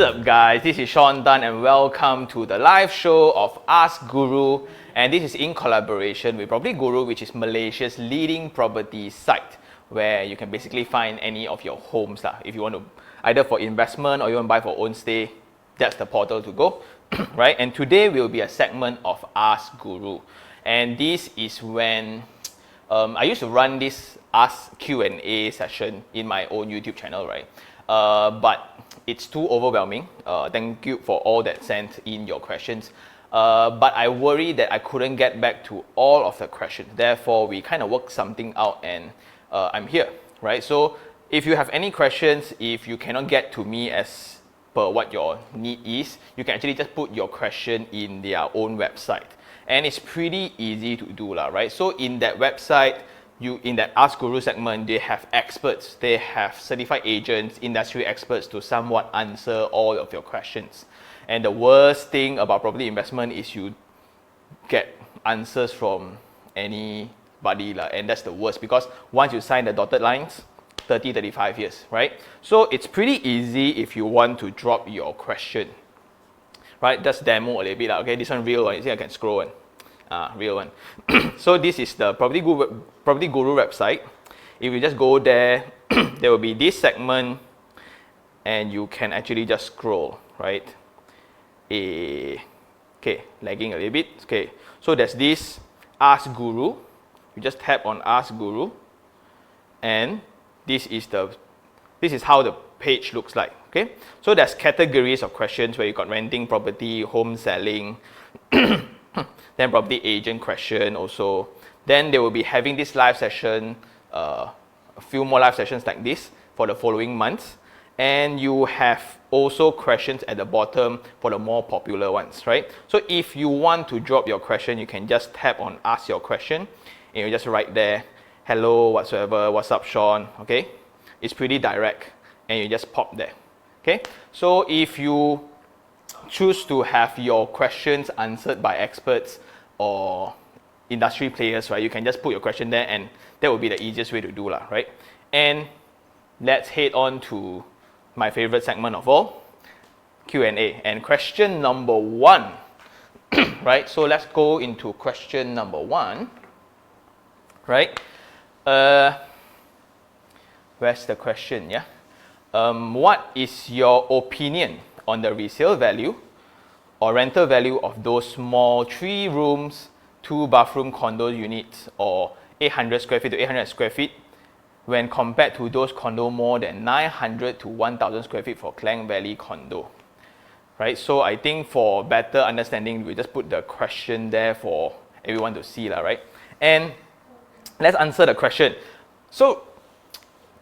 up guys, this is Sean Tan and welcome to the live show of AskGuru, and this is in collaboration with PropertyGuru, which is Malaysia's leading property site where you can basically find any of your homes if you want to either for investment or you want to buy for own stay. That's the portal to go. Right? And today will be a segment of AskGuru, and this is when I used to run this Ask Q&A session in my own YouTube channel, right? But it's too overwhelming. Thank you for all that sent in your questions. But I worry that I couldn't get back to all of the questions. Therefore, we kind of worked something out and I'm here, right? So if you have any questions, if you cannot get to me as per what your need is, you can actually just put your question in their own website. And it's pretty easy to do, right? So in that website, in that Ask Guru segment, they have experts, they have certified agents, industry experts to somewhat answer all of your questions. And the worst thing about property investment is you get answers from anybody, and that's the worst, because once you sign the dotted lines, 35 years, right? So it's pretty easy if you want to drop your question, right? Just demo a little bit, okay? This one real one, you see I can scroll one. Real one. So this is the PropertyGuru website. If you just go there, there will be this segment and you can actually just scroll, right? Okay, lagging a little bit. Okay, so there's this Ask Guru. You just tap on Ask Guru, and this is how the page looks like. Okay, so there's categories of questions where you got renting property, home selling, then property agent question also. Then they will be having this live session, a few more live sessions like this for the following months. And you have also questions at the bottom for the more popular ones, right? So if you want to drop your question, you can just tap on Ask Your Question, and you just write there, hello, whatsoever, what's up, Sean, okay? It's pretty direct, and you just pop there, okay? So if you choose to have your questions answered by experts or industry players, right, you can just put your question there, and that would be the easiest way to do, right? And let's head on to my favorite segment of all, Q&A. And question number one, right? So let's go into question number one, right? Where's the question? Yeah. What is your opinion on the resale value or rental value of those small 3 rooms, 2 bathroom condo units or 800 square feet to 800 square feet when compared to those condo more than 900 to 1000 square feet for Klang Valley condo, right? So I think for better understanding, we just put the question there for everyone to see, right? And let's answer the question. So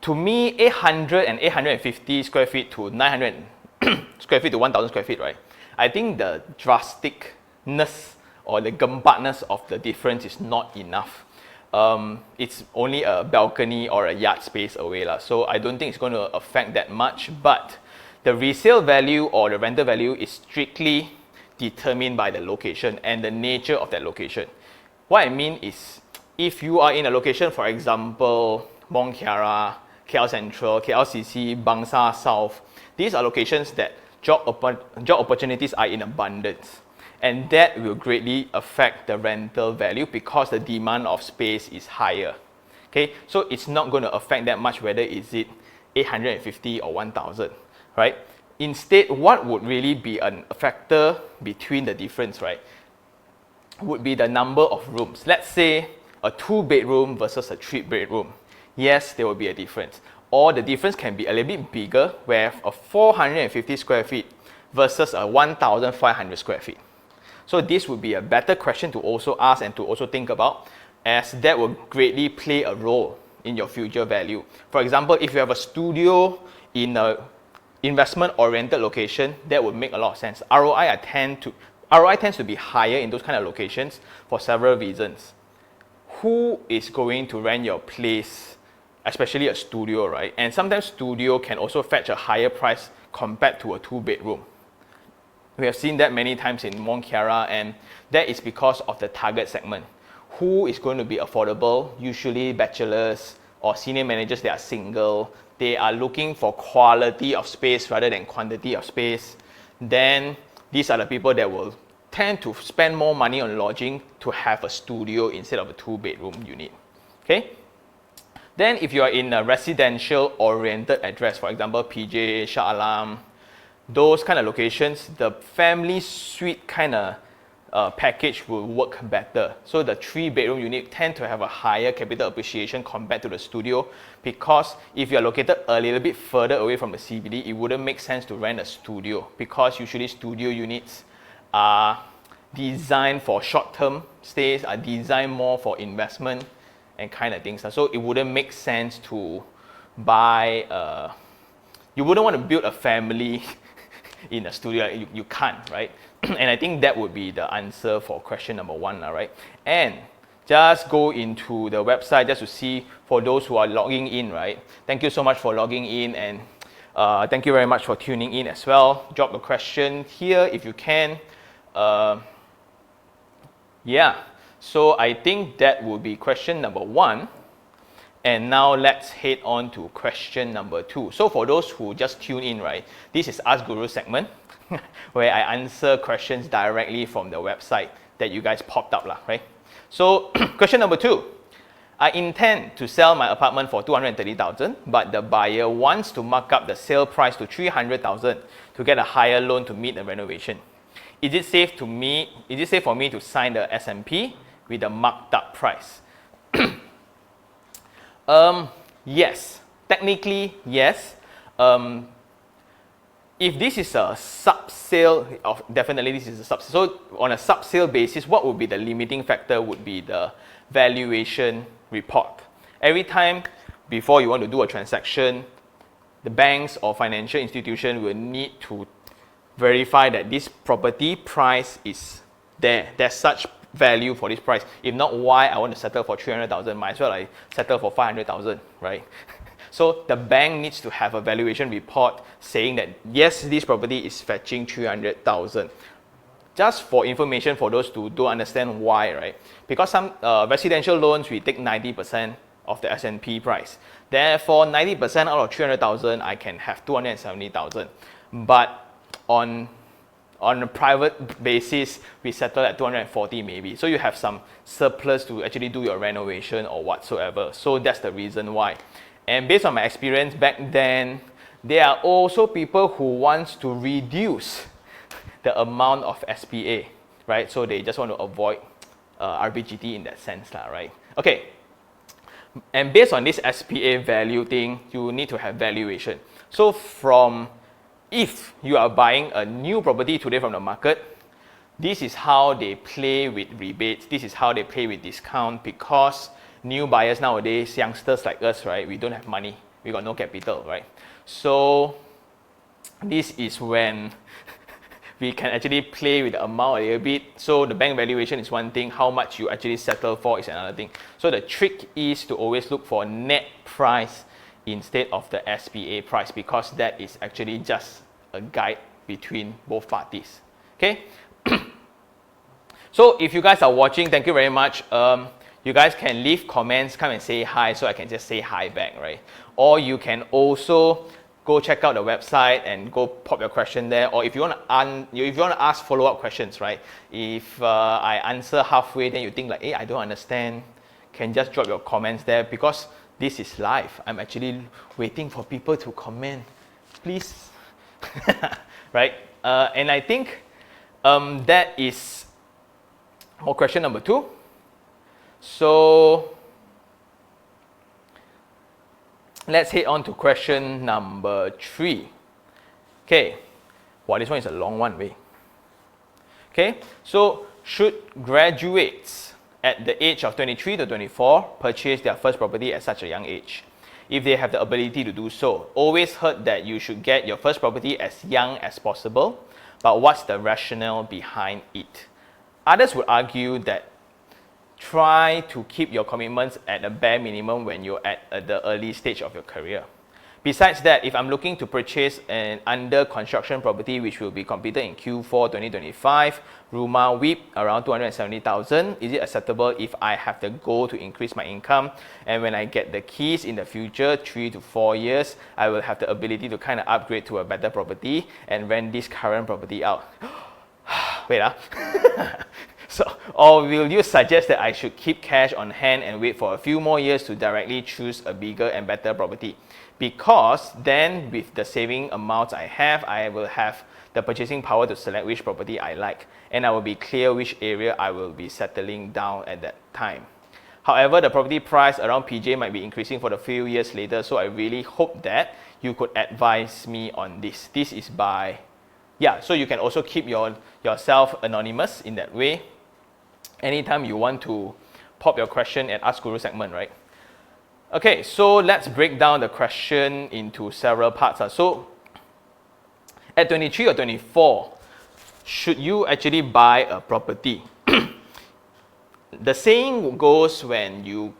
to me, 800 and 850 square feet to 900 square feet to 1000 square feet, right? I think the drasticness or the gembatness of the difference is not enough. It's only a balcony or a yard space away, so I don't think it's going to affect that much. But the resale value or the rental value is strictly determined by the location and the nature of that location. What I mean is, if you are in a location, for example, Mont Kiara, KL Central, KLCC, Bangsa South, these are locations that job opportunities are in abundance. And that will greatly affect the rental value because the demand of space is higher. Okay, so it's not going to affect that much whether is it 850 or 1000, right? Instead, what would really be a factor between the difference, right, would be the number of rooms. Let's say a 2-bedroom versus a 3-bedroom. Yes, there will be a difference. Or the difference can be a little bit bigger, where a 450 square feet versus a 1500 square feet. So this would be a better question to also ask and to also think about, as that will greatly play a role in your future value. For example, if you have a studio in an investment-oriented location, that would make a lot of sense. ROI tends to be higher in those kind of locations for several reasons. Who is going to rent your place, especially a studio, right? And sometimes studio can also fetch a higher price compared to a 2-bedroom. We have seen that many times in Mont Kiara, and that is because of the target segment. Who is going to be affordable? Usually bachelors, or senior managers that are single, they are looking for quality of space rather than quantity of space, then these are the people that will tend to spend more money on lodging to have a studio instead of a 2-bedroom unit. Okay? Then if you are in a residential oriented address, for example PJ, Shah Alam, those kind of locations, the family suite kind of package will work better. So the 3-bedroom unit tend to have a higher capital appreciation compared to the studio, because if you are located a little bit further away from the CBD, it wouldn't make sense to rent a studio, because usually studio units are designed for short-term stays, are designed more for investment and kind of things. So it wouldn't make sense to buy, you wouldn't want to build a family in a studio. You can't, right? And I think that would be the answer for question number 1, right? And just go into the website just to see, for those who are logging in, right? Thank you so much for logging in, and thank you very much for tuning in as well. Drop a question here if you can. Yeah, so I think that will be question number 1. And now let's head on to question number 2. So for those who just tune in, right, this is Ask Guru segment where I answer questions directly from the website that you guys popped up, right? So question number 2. I intend to sell my apartment for 230,000, but the buyer wants to mark up the sale price to 300,000 to get a higher loan to meet the renovation. Is it safe for me to sign the SMP with a marked up price? Yes, technically yes. If this is a sub-sale, definitely this is a sub-sale. So on a sub-sale basis, what would be the limiting factor would be the valuation report. Every time before you want to do a transaction, the banks or financial institution will need to verify that this property price is there. There's such value for this price. If not, why I want to settle for 300,000? Might as well I settle for 500,000, right? So the bank needs to have a valuation report saying that yes, this property is fetching 300,000. Just for information for those who don't understand why, right? Because some residential loans, we take 90% of the S&P price. Therefore, 90% out of 300,000, I can have 270,000. But on a private basis, we settle at 240 maybe. So you have some surplus to actually do your renovation or whatsoever. So that's the reason why. And based on my experience back then, there are also people who want to reduce the amount of SPA, right? So they just want to avoid RBGT in that sense, right? Okay. And based on this SPA value thing, you need to have valuation. So if you are buying a new property today from the market, this is how they play with rebates. This is how they play with discount, because new buyers nowadays, youngsters like us, right? We don't have money. We got no capital, right? So this is when we can actually play with the amount a little bit. So the bank valuation is one thing. How much you actually settle for is another thing. So the trick is to always look for net price instead of the SPA price, because that is actually just a guide between both parties. Okay. So if you guys are watching, thank you very much. You guys can leave comments, come and say hi, so I can just say hi back, right? Or you can also go check out the website and go pop your question there. Or if you want to ask follow-up questions, right? If I answer halfway, then you think like, hey, I don't understand, can just drop your comments there, because this is live. I'm actually waiting for people to comment, please. Right? And I think that is more question number 2. So let's head on to question number 3. Okay. Wow, this one is a long one, way. Okay. So should graduates at the age of 23 to 24 purchase their first property at such a young age, if they have the ability to do so? Always heard that you should get your first property as young as possible, but what's the rationale behind it? Others would argue that try to keep your commitments at a bare minimum when you're at the early stage of your career. Besides that, if I'm looking to purchase an under construction property which will be completed in Q4 2025, rumah WIP around 270,000, is it acceptable if I have the goal to increase my income, and when I get the keys in the future, 3 to 4 years, I will have the ability to kind of upgrade to a better property and rent this current property out? Wait, So, or will you suggest that I should keep cash on hand and wait for a few more years to directly choose a bigger and better property? Because then with the saving amounts I will have the purchasing power to select which property I like, and I will be clear which area I will be settling down at that time. However, the property price around PJ might be increasing for a few years later, so I really hope that you could advise me on this. This is by, yeah, so you can also keep yourself anonymous in that way. Anytime you want to pop your question at Ask Guru segment, right? Okay, so let's break down the question into several parts. So at 23 or 24, should you actually buy a property? The saying goes when you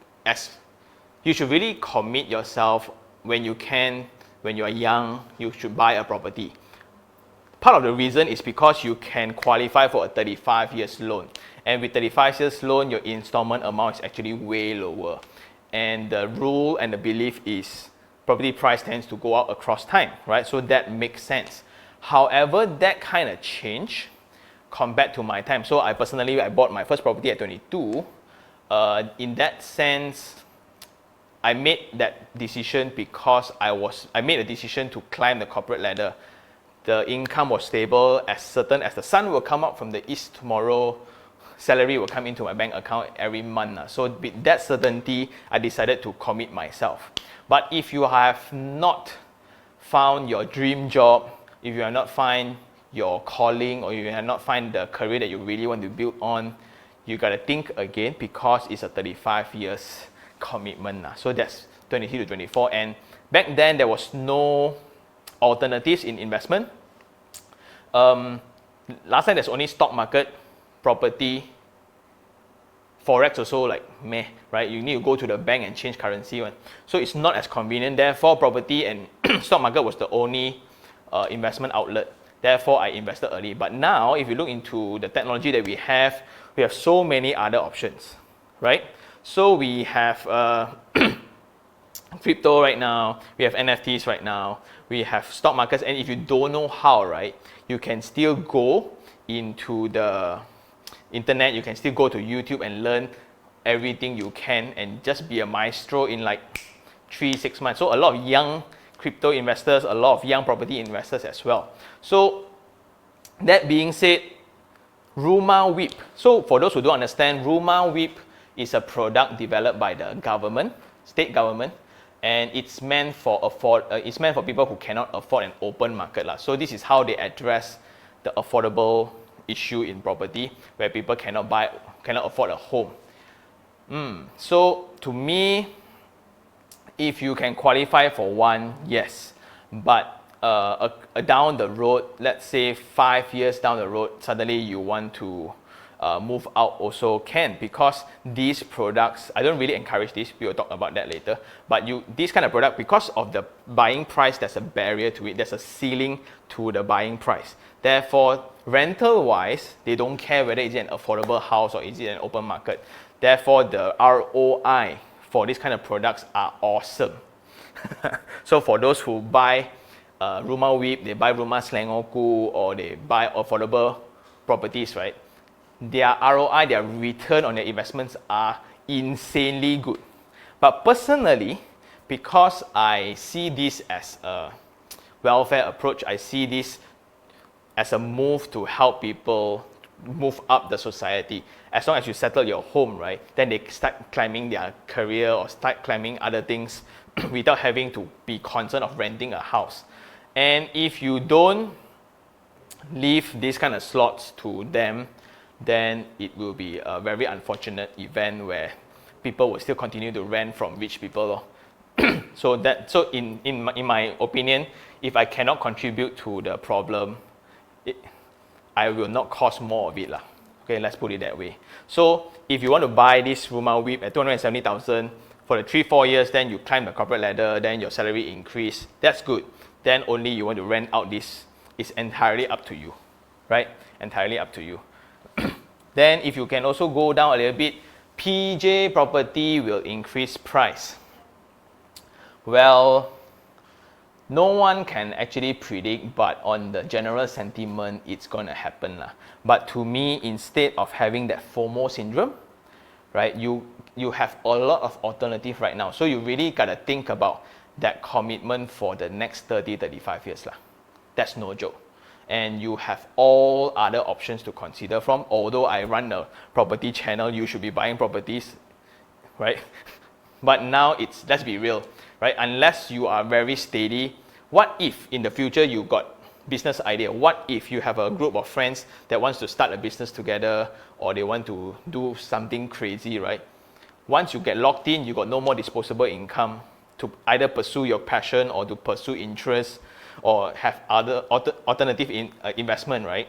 should really commit yourself when you can, when you are young, you should buy a property. Part of the reason is because you can qualify for a 35 years loan. And with 35 years loan, your installment amount is actually way lower. And the rule and the belief is property price tends to go up across time, right? So that makes sense. However, that kind of changed compared to my time. So I bought my first property at 22. In that sense, I made that decision because I made a decision to climb the corporate ladder. The income was stable, as certain as the sun will come up from the east tomorrow, salary will come into my bank account every month. So with that certainty, I decided to commit myself. But if you have not found your dream job, if you have not found your calling, or you have not found the career that you really want to build on, you got to think again, because it's a 35 years commitment. So that's 23 to 24. And back then, there was no alternatives in investment. Last time, there's only stock market, property, forex also like meh, right? You need to go to the bank and change currency one. So it's not as convenient. Therefore, property and stock market was the only investment outlet. Therefore, I invested early. But now, if you look into the technology that we have so many other options, right? So we have crypto right now, we have NFTs right now, we have stock markets, and if you don't know how, right, you can still go into the internet, you can still go to YouTube and learn everything you can and just be a maestro in like 3-6 months. So a lot of young crypto investors, a lot of young property investors as well. So that being said, rumah WIP. So for those who don't understand, rumah WIP is a product developed by the government, state government, and it's meant for people who cannot afford an open market. So this is how they address the affordable issue in property, where people cannot afford a home. So to me, if you can qualify for one, yes. But down the road, let's say 5 years down the road, suddenly you want to move out, also can, because these products, I don't really encourage this, we will talk about that later, but this kind of product, because of the buying price, there's a barrier to it, there's a ceiling to the buying price. Therefore, rental wise, they don't care whether it's an affordable house or is it an open market. Therefore, the ROI for this kind of products are awesome. So for those who buy rumah WIP, they buy rumah Selangorku, or they buy affordable properties, right? Their ROI, their return on their investments are insanely good. But personally, because I see this as a welfare approach, I see this as a move to help people move up the society. As long as you settle your home, right, then they start climbing their career or start climbing other things without having to be concerned of renting a house. And if you don't leave these kind of slots to them, then it will be a very unfortunate event where people will still continue to rent from rich people. So in my opinion, if I cannot contribute to the problem, I will not cause more of it. Okay, let's put it that way. So if you want to buy this rumah WIP at 270,000 for the 3-4 years, then you climb the corporate ladder, then your salary increase. That's good. Then only you want to rent out this. It's entirely up to you, right? Entirely up to you. Then if you can also go down a little bit, PJ property will increase price. Well, no one can actually predict, but on the general sentiment, it's gonna happen lah. But to me, instead of having that FOMO syndrome, right, you have a lot of alternative right now. So you really gotta think about that commitment for the next 30-35 years lah. That's no joke. And you have all other options to consider from. Although I run a property channel, you should be buying properties, right? But now it's, let's be real, right? Unless you are very steady, what if in the future you got business idea? What if you have a group of friends that wants to start a business together, or they want to do something crazy, right? Once you get locked in, you got no more disposable income to either pursue your passion or to pursue interest or have other alternative investment, right?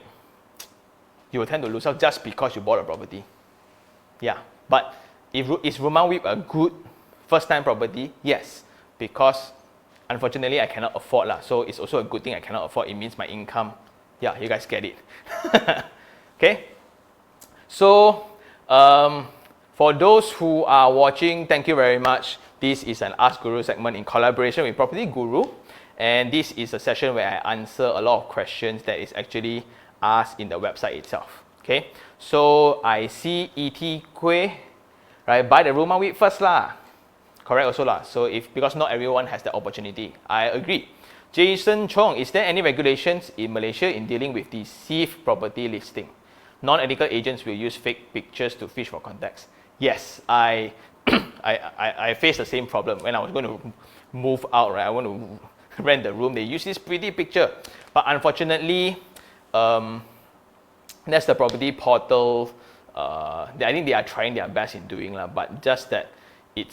You will tend to lose out just because you bought a property. Yeah, but is Rumah Whip a good first-time property? Yes, because unfortunately I cannot afford lah. So it's also a good thing I cannot afford. It means my income. Yeah, you guys get it. Okay. So for those who are watching, thank you very much. This is an Ask Guru segment in collaboration with PropertyGuru, and this is a session where I answer a lot of questions that is actually asked in the website itself. Okay. So I see E.T. Kueh, right? Buy the Rumah Whip first lah. Correct also lah. So because not everyone has the opportunity. I agree. Jason Chong, is there any regulations in Malaysia in dealing with deceived property listing? Non-ethical agents will use fake pictures to fish for contacts. Yes, I faced the same problem when I was going to move out, right? I want to rent the room. They use this pretty picture. But unfortunately, that's the property portal. I think they are trying their best in doing lah, but just that I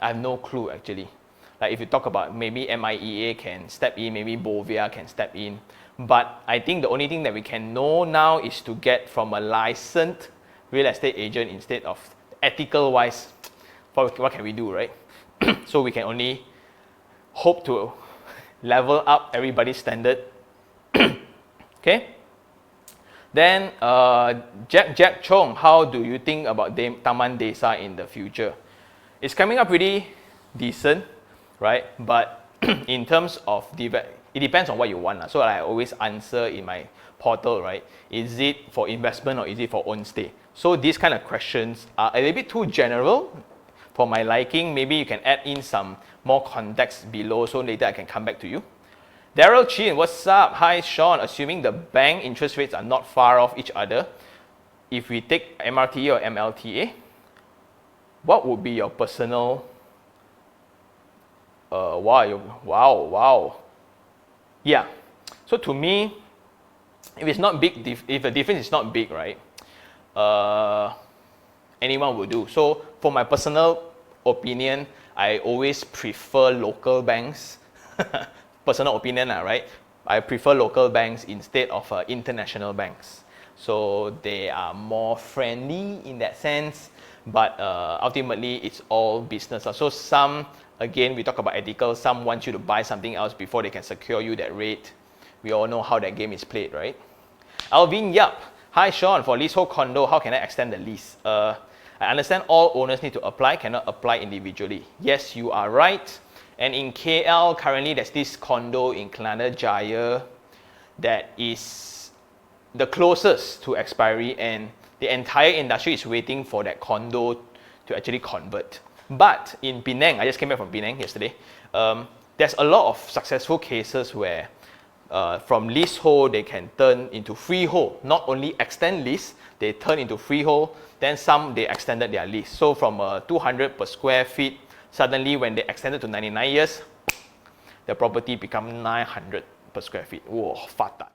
have no clue actually. Like if you talk about maybe MIEA can step in, maybe Bovia can step in. But I think the only thing that we can know now is to get from a licensed real estate agent instead of ethical wise. What can we do, right? So we can only hope to level up everybody's standard. Okay. Then Jack Chong, how do you think about Taman Desa in the future? It's coming up pretty decent, right? But in terms of it depends on what you want. So I always answer in my portal, right? Is it for investment or is it for own stay? So these kind of questions are a little bit too general for my liking. Maybe you can add in some more context below so later I can come back to you. Daryl Chin, what's up? Hi Sean, assuming the bank interest rates are not far off each other, if we take MRTA or MLTA, what would be your personal wow. Yeah. So to me, if it's not big, if the difference is not big, right? Anyone will do. So for my personal opinion, I always prefer local banks. Personal opinion, right? I prefer local banks instead of international banks. So they are more friendly in that sense, but ultimately it's all business. So some, again, we talk about ethical, some want you to buy something else before they can secure you that rate. We all know how that game is played, right? Alvin Yap, hi Sean, for leasehold condo, how can I extend the lease? I understand all owners need to apply, cannot apply individually. Yes, you are right. And in KL, currently there's this condo in Kelana Jaya that is the closest to expiry, and the entire industry is waiting for that condo to actually convert. But in Penang, I just came back from Penang yesterday, there's a lot of successful cases where from leasehold, they can turn into freehold. Not only extend lease, they turn into freehold. Then some, they extended their lease. So from 200 per square feet, suddenly when they extended to 99 years, the property become 900 per square feet. Whoa, fatat.